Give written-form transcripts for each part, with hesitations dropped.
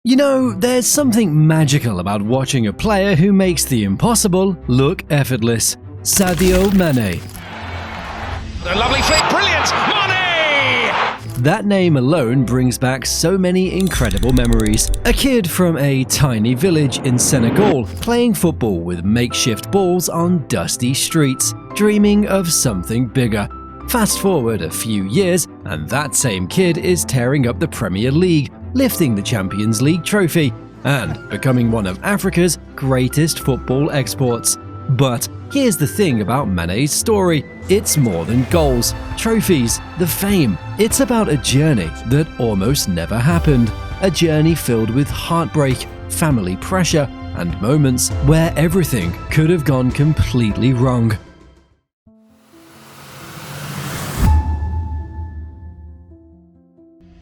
You know, there's something magical about watching a player who makes the impossible look effortless. Sadio Mané. A lovely flick, brilliant! Mané! That name alone brings back so many incredible memories. A kid from a tiny village in Senegal playing football with makeshift balls on dusty streets, dreaming of something bigger. Fast forward a few years, and that same kid is tearing up the Premier League, lifting the Champions League trophy, and becoming one of Africa's greatest football exports. But here's the thing about Mané's story. It's more than goals, trophies, the fame. It's about a journey that almost never happened. A journey filled with heartbreak, family pressure, and moments where everything could have gone completely wrong.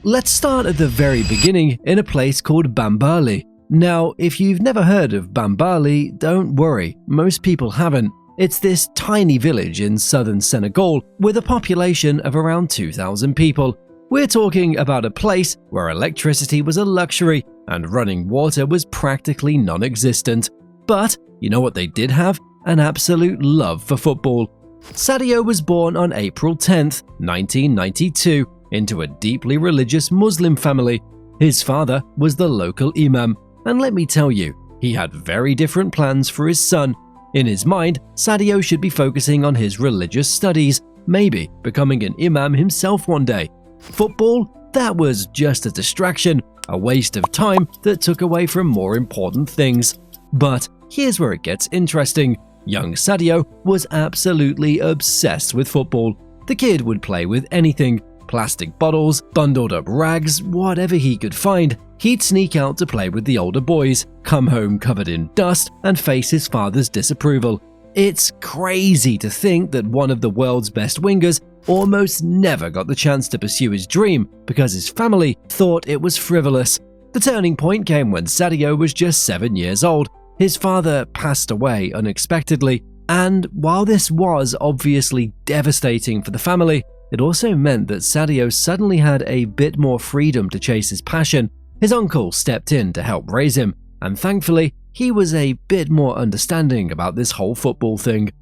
Let's start at the very beginning in a place called Bambali. Now, if you've never heard of Bambali, don't worry, most people haven't. It's this tiny village in southern Senegal with a population of around 2,000 people. We're talking about a place where electricity was a luxury and running water was practically non-existent. But you know what they did have? An absolute love for football. Sadio was born on April 10th, 1992, into a deeply religious Muslim family. His father was the local imam, and let me tell you, he had very different plans for his son. In his mind, Sadio should be focusing on his religious studies, maybe becoming an imam himself one day. Football? That was just a distraction, a waste of time that took away from more important things. But here's where it gets interesting. Young Sadio was absolutely obsessed with football. The kid would play with anything. Plastic bottles, bundled up rags, whatever he could find. He'd sneak out to play with the older boys, come home covered in dust, and face his father's disapproval. It's crazy to think that one of the world's best wingers almost never got the chance to pursue his dream because his family thought it was frivolous. The turning point came when Sadio was just 7 years old. His father passed away unexpectedly, and while this was obviously devastating for the family, it also meant that Sadio suddenly had a bit more freedom to chase his passion. His uncle stepped in to help raise him, and thankfully, he was a bit more understanding about this whole football thing.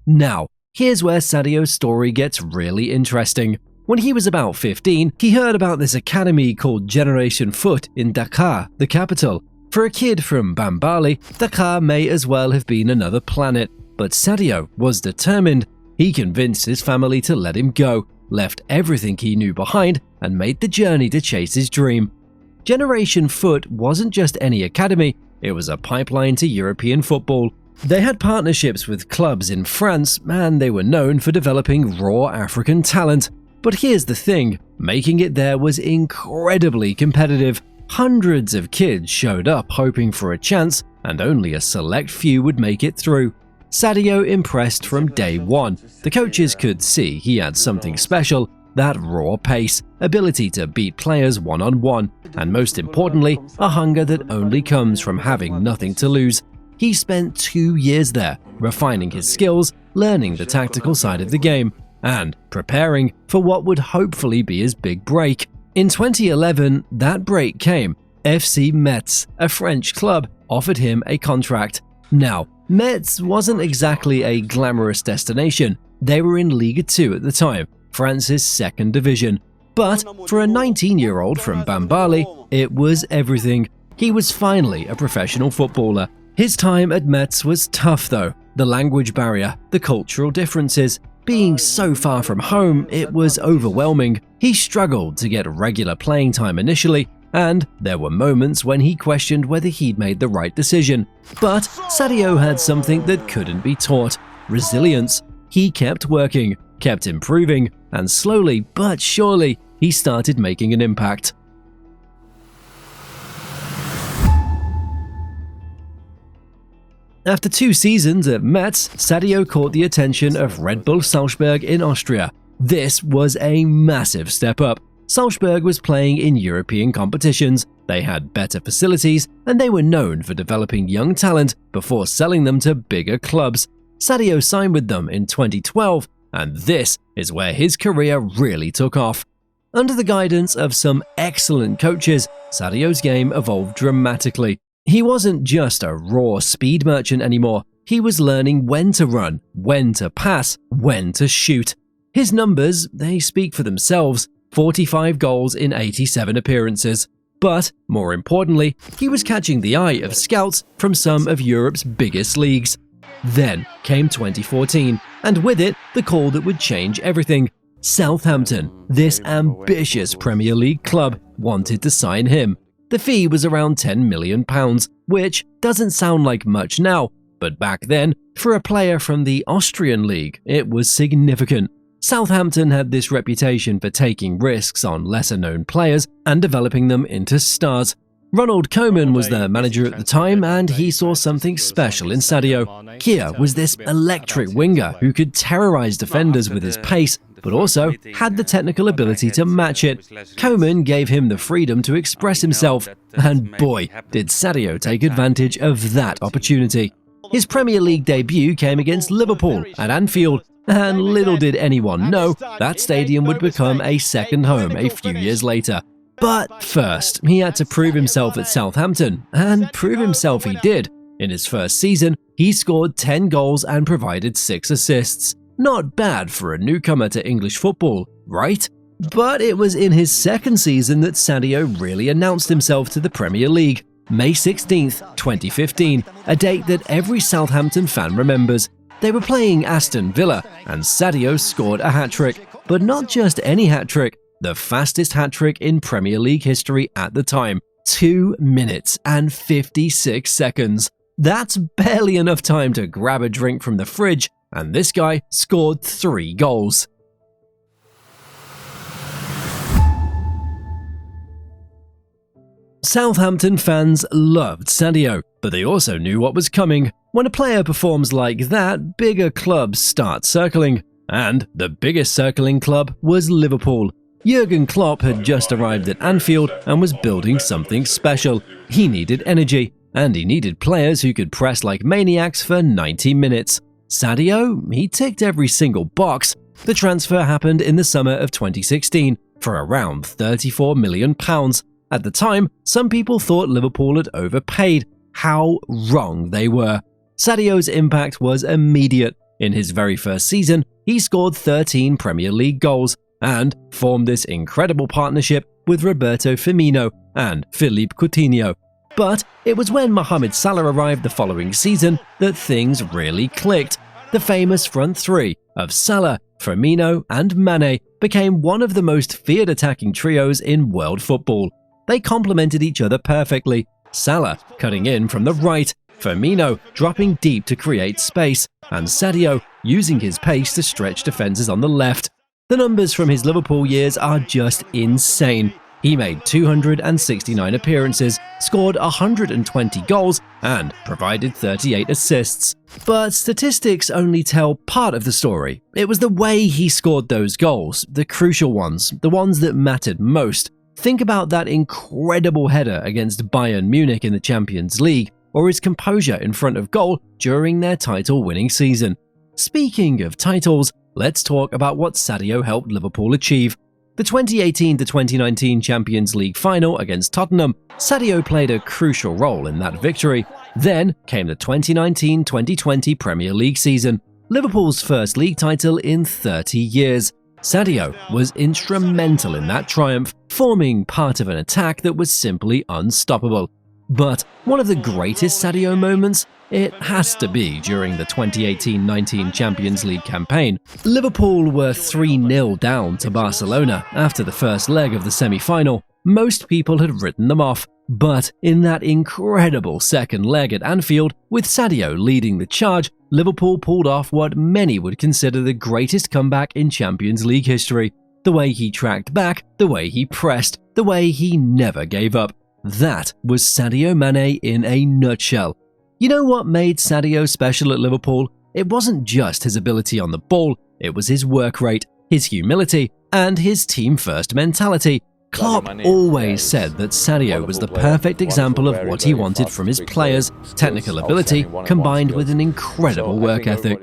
Now, here's where Sadio's story gets really interesting. When he was about 15, he heard about this academy called Generation Foot in Dakar, the capital. For a kid from Bambali, Dakar may as well have been another planet, but Sadio was determined. He convinced his family to let him go, left everything he knew behind, and made the journey to chase his dream. Generation Foot wasn't just any academy, it was a pipeline to European football. They had partnerships with clubs in France, and they were known for developing raw African talent. But here's the thing, making it there was incredibly competitive. Hundreds of kids showed up hoping for a chance, and only a select few would make it through. Sadio impressed from day one. The coaches could see he had something special, that raw pace, ability to beat players one-on-one, and most importantly, a hunger that only comes from having nothing to lose. He spent 2 years there, refining his skills, learning the tactical side of the game, and preparing for what would hopefully be his big break. In 2011, that break came. FC Metz, a French club, offered him a contract. Now, Metz wasn't exactly a glamorous destination. They were in Ligue 2 at the time, France's second division. But for a 19-year-old from Bambali, it was everything. He was finally a professional footballer. His time at Metz was tough though. The language barrier, the cultural differences. Being so far from home, it was overwhelming. He struggled to get regular playing time initially, and there were moments when he questioned whether he'd made the right decision. But Sadio had something that couldn't be taught: resilience. He kept working, kept improving, and slowly but surely, he started making an impact. After 2 seasons at Metz, Sadio caught the attention of Red Bull Salzburg in Austria. This was a massive step up. Salzburg was playing in European competitions, they had better facilities, and they were known for developing young talent before selling them to bigger clubs. Sadio signed with them in 2012, and this is where his career really took off. Under the guidance of some excellent coaches, Sadio's game evolved dramatically. He wasn't just a raw speed merchant anymore. He was learning when to run, when to pass, when to shoot. His numbers, they speak for themselves: 45 goals in 87 appearances. But, more importantly, he was catching the eye of scouts from some of Europe's biggest leagues. Then came 2014, and with it, the call that would change everything. Southampton, this ambitious Premier League club, wanted to sign him. The fee was around £10 million, which doesn't sound like much now, but back then, for a player from the Austrian league, it was significant. Southampton had this reputation for taking risks on lesser-known players and developing them into stars. Ronald Koeman was their manager at the time, and he saw something special in Sadio. Kia was this electric winger who could terrorize defenders with his pace, but also had the technical ability to match it. Koeman gave him the freedom to express himself, and boy, did Sadio take advantage of that opportunity. His Premier League debut came against Liverpool at Anfield, and little did anyone know that stadium would become a second home a few years later. But first, he had to prove himself at Southampton, and prove himself he did. In his first season, he scored 10 goals and provided 6 assists. Not bad for a newcomer to English football, right? But it was in his second season that Sadio really announced himself to the Premier League. May 16th, 2015, a date that every Southampton fan remembers. They were playing Aston Villa, and Sadio scored a hat-trick. But not just any hat-trick, the fastest hat-trick in Premier League history at the time. 2 minutes and 56 seconds. That's barely enough time to grab a drink from the fridge, and this guy scored 3 goals. Southampton fans loved Sadio, but they also knew what was coming. When a player performs like that, bigger clubs start circling. And the biggest circling club was Liverpool. Jurgen Klopp had just arrived at Anfield and was building something special. He needed energy, and he needed players who could press like maniacs for 90 minutes. Sadio, he ticked every single box. The transfer happened in the summer of 2016 for around £34 million. At the time, some people thought Liverpool had overpaid. How wrong they were. Sadio's impact was immediate. In his very first season, he scored 13 Premier League goals and formed this incredible partnership with Roberto Firmino and Philippe Coutinho. But it was when Mohamed Salah arrived the following season that things really clicked. The famous front three of Salah, Firmino and Mané became one of the most feared attacking trios in world football. They complemented each other perfectly. Salah cutting in from the right, Firmino dropping deep to create space, and Sadio using his pace to stretch defenses on the left. The numbers from his Liverpool years are just insane. He made 269 appearances, scored 120 goals, and provided 38 assists. But statistics only tell part of the story. It was the way he scored those goals, the crucial ones, the ones that mattered most. Think about that incredible header against Bayern Munich in the Champions League, or his composure in front of goal during their title-winning season. Speaking of titles, let's talk about what Sadio helped Liverpool achieve. The 2018-2019 Champions League final against Tottenham, Sadio played a crucial role in that victory. Then came the 2019-2020 Premier League season, Liverpool's first league title in 30 years. Sadio was instrumental in that triumph, forming part of an attack that was simply unstoppable. But one of the greatest Sadio moments? It has to be during the 2018-19 Champions League campaign. Liverpool were 3-0 down to Barcelona after the first leg of the semi-final. Most people had written them off, but in that incredible second leg at Anfield, with Sadio leading the charge, Liverpool pulled off what many would consider the greatest comeback in Champions League history. The way he tracked back, the way he pressed, the way he never gave up. That was Sadio Mané in a nutshell. You know what made Sadio special at Liverpool? It wasn't just his ability on the ball, it was his work rate, his humility, and his team-first mentality. Klopp always said that Sadio was the perfect example of what he wanted from his players: technical ability combined with an incredible work ethic.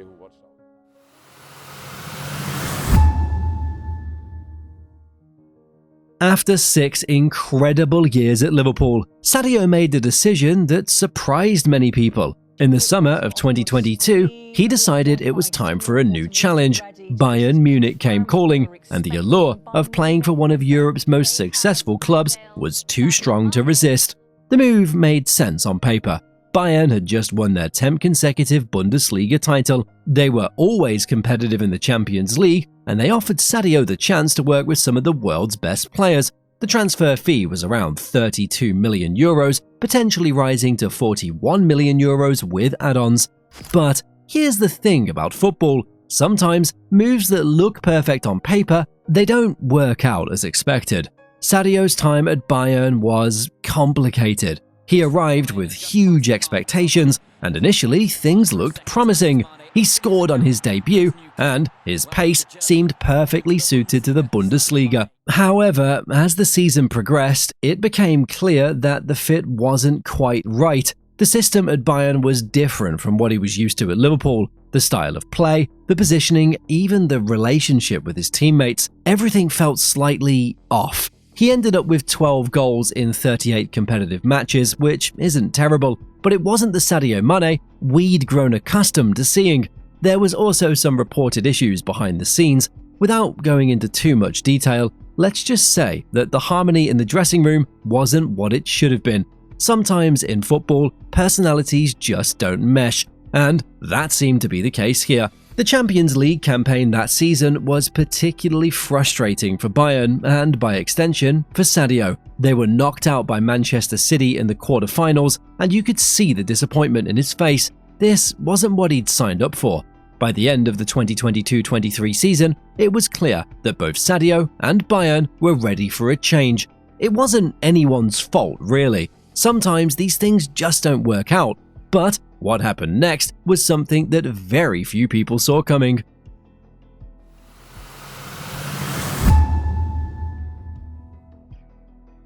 After 6 incredible years at Liverpool, Sadio made a decision that surprised many people. In the summer of 2022, he decided it was time for a new challenge. Bayern Munich came calling, and the allure of playing for one of Europe's most successful clubs was too strong to resist. The move made sense on paper. Bayern had just won their 10th consecutive Bundesliga title. They were always competitive in the Champions League, and they offered Sadio the chance to work with some of the world's best players. The transfer fee was around 32 million euros, potentially rising to 41 million euros with add-ons. But here's the thing about football. Sometimes moves that look perfect on paper, they don't work out as expected. Sadio's time at Bayern was complicated. He arrived with huge expectations, and initially things looked promising. He scored on his debut, and his pace seemed perfectly suited to the Bundesliga. However, as the season progressed, it became clear that the fit wasn't quite right. The system at Bayern was different from what he was used to at Liverpool. The style of play, the positioning, even the relationship with his teammates, everything felt slightly off. He ended up with 12 goals in 38 competitive matches, which isn't terrible, but it wasn't the Sadio Mané we'd grown accustomed to seeing. There was also some reported issues behind the scenes. Without going into too much detail, let's just say that the harmony in the dressing room wasn't what it should have been. Sometimes in football, personalities just don't mesh, and that seemed to be the case here. The Champions League campaign that season was particularly frustrating for Bayern and, by extension, for Sadio. They were knocked out by Manchester City in the quarter-finals, and you could see the disappointment in his face. This wasn't what he'd signed up for. By the end of the 2022-23 season, it was clear that both Sadio and Bayern were ready for a change. It wasn't anyone's fault, really. Sometimes these things just don't work out. But what happened next was something that very few people saw coming.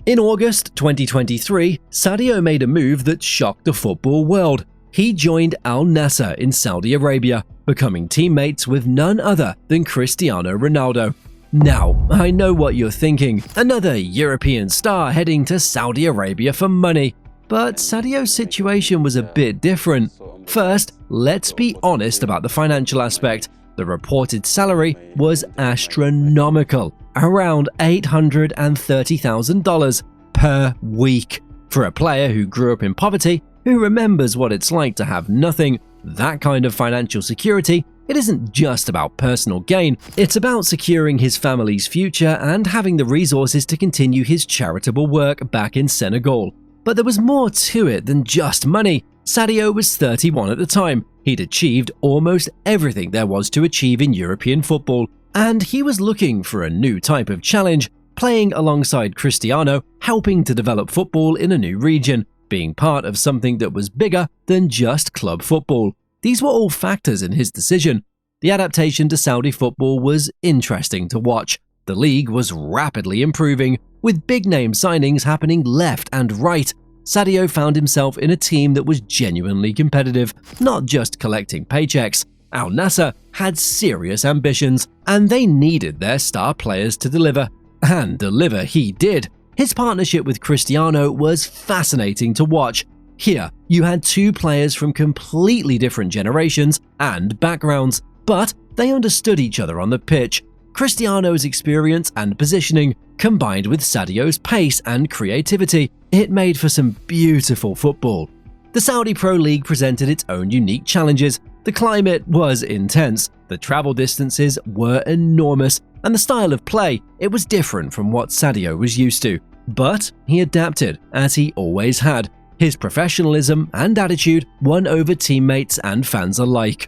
In August 2023, Sadio made a move that shocked the football world. He joined Al Nassr in Saudi Arabia, becoming teammates with none other than Cristiano Ronaldo. Now, I know what you're thinking, another European star heading to Saudi Arabia for money. But Sadio's situation was a bit different. First, let's be honest about the financial aspect. The reported salary was astronomical, around $830,000 per week. For a player who grew up in poverty, who remembers what it's like to have nothing, that kind of financial security, it isn't just about personal gain, it's about securing his family's future and having the resources to continue his charitable work back in Senegal. But there was more to it than just money. Sadio was 31 at the time. He'd achieved almost everything there was to achieve in European football, and he was looking for a new type of challenge, playing alongside Cristiano, helping to develop football in a new region, being part of something that was bigger than just club football. These were all factors in his decision. The adaptation to Saudi football was interesting to watch. The league was rapidly improving, with big-name signings happening left and right. Sadio found himself in a team that was genuinely competitive, not just collecting paychecks. Al Nassr had serious ambitions, and they needed their star players to deliver. And deliver he did. His partnership with Cristiano was fascinating to watch. Here, you had two players from completely different generations and backgrounds, but they understood each other on the pitch. Cristiano's experience and positioning, combined with Sadio's pace and creativity, it made for some beautiful football. The Saudi Pro League presented its own unique challenges. The climate was intense, the travel distances were enormous, and the style of play, it was different from what Sadio was used to. But he adapted, as he always had. His professionalism and attitude won over teammates and fans alike.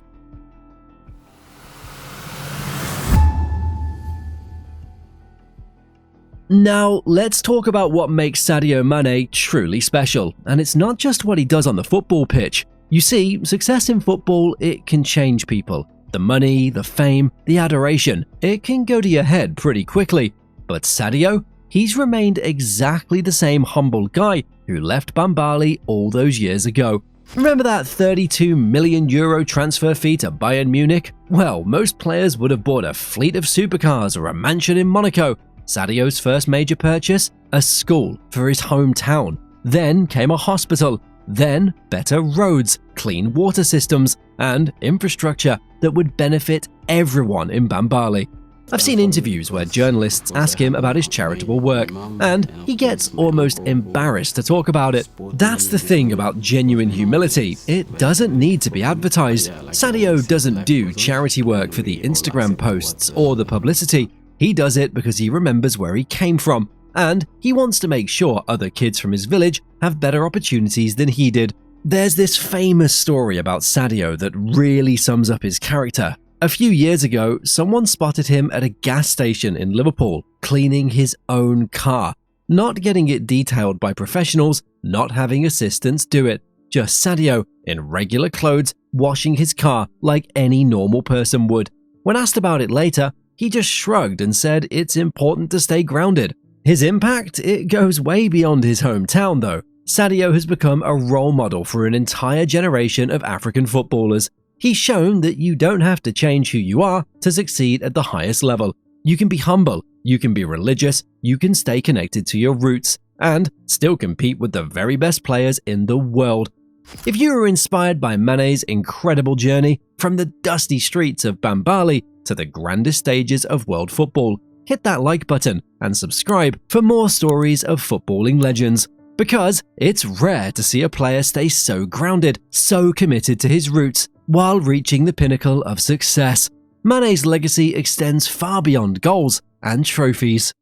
Now, let's talk about what makes Sadio Mané truly special, and it's not just what he does on the football pitch. You see, success in football, it can change people. The money, the fame, the adoration, it can go to your head pretty quickly. But Sadio, he's remained exactly the same humble guy who left Bambali all those years ago. Remember that 32 million euro transfer fee to Bayern Munich? Well, most players would have bought a fleet of supercars or a mansion in Monaco. Sadio's first major purchase? A school for his hometown. Then came a hospital. Then better roads, clean water systems, and infrastructure that would benefit everyone in Bambali. I've seen interviews where journalists ask him about his charitable work, and he gets almost embarrassed to talk about it. That's the thing about genuine humility, it doesn't need to be advertised. Sadio doesn't do charity work for the Instagram posts or the publicity. He does it because he remembers where he came from, and he wants to make sure other kids from his village have better opportunities than he did. There's this famous story about Sadio that really sums up his character. A few years ago, someone spotted him at a gas station in Liverpool, cleaning his own car. Not getting it detailed by professionals, not having assistants do it. Just Sadio, in regular clothes, washing his car like any normal person would. When asked about it later, he just shrugged and said it's important to stay grounded. His impact? It goes way beyond his hometown though. Sadio has become a role model for an entire generation of African footballers. He's shown that you don't have to change who you are to succeed at the highest level. You can be humble, you can be religious, you can stay connected to your roots, and still compete with the very best players in the world. If you are inspired by Mané's incredible journey from the dusty streets of Bambali to the grandest stages of world football, hit that like button and subscribe for more stories of footballing legends. Because it's rare to see a player stay so grounded, so committed to his roots, while reaching the pinnacle of success. Mané's legacy extends far beyond goals and trophies.